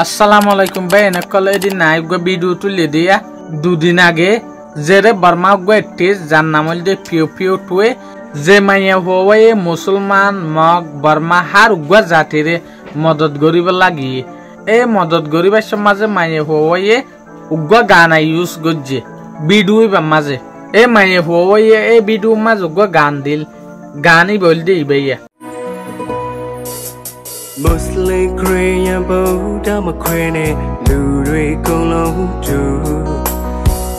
আসসালামু আলাইকুম ভাই নকল এদিন নাইগো ভিডিও তুলে দিয়া দুদিন আগে জেরে বর্মা গো টেস যার নাম হল যে পিও পিও টুয়ে যে মাইয়া হওয়ায় মুসলমান মগ বর্মা হার উগা জাতিরে মদত গরিব লাগি এই মদত গরিবের সমাজে মাইয়া হওয়ায় উগা গান ইউজ গজ্জে ভিডিও বা মাঝে এই মাইয়া হওয়ায় এই ভিডিও মাঝে উগা গান দিল গানই বল দিই ভাইয়া Muslim Korean Buddha McQueen Lure Kolo Tu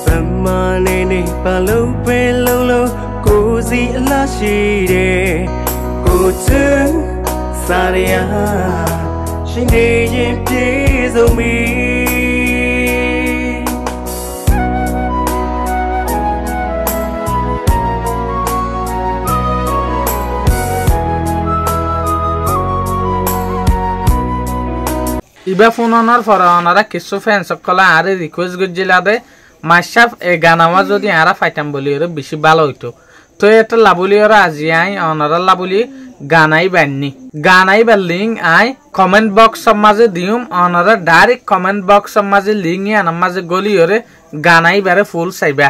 Bamane Palo Pelolo Cozy Lashide Gotu Saria Shinde Days of me Iba phone honour পর ওনারা কিছু ফ্যান সকলে আরে রিকোয়েস্ট করছিল দে মাশরাফ এই গানামা যদি আরা ফাইটাম বলি ওরে বেশি ভালো হইতো তো এটা লাবলি ওরা আজি আই ওনারা লাবলি গানাই লিং আই কমেন্ট বক্স মাঝে দিউম ওনারা ডাইরেক্ট কমেন্ট বক্স মাঝে লিং আন মাঝে গলি ওরে গানাই বারে ফুল চাইবা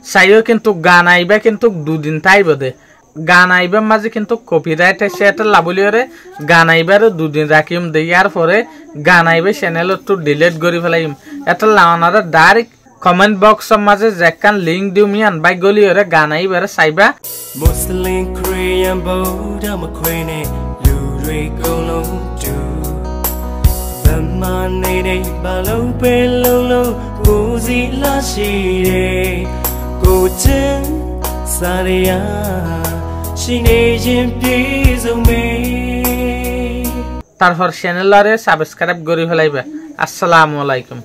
চাইও কিন্তু গানাইবা কিন্তু দুদিন তাইব দে গান আইবার মাঝে কিন্তু কপিরাইট এসে এটা লাবলিওরে গান আইবার দুদিন রাখিম দেয়ার পরে গান আইবে চ্যানেল তো ডিলিট করে ফেলাইম এটা লাওনারা ডাইরেক্ট কমেন্ট বক্স মাঝে যেকান লিংক দিউ মিয়ান বাই গলিওরে গান আইবার চাইবা Muslim Korean Buddha McQueen Lure Kolo Tu Bamane Palo Pelolo Cozy Lashide Gotu Saria তারপর চ্যানেলরে সাবস্ক্রাইব করে ফেলাইবা আসসালামু আলাইকুম।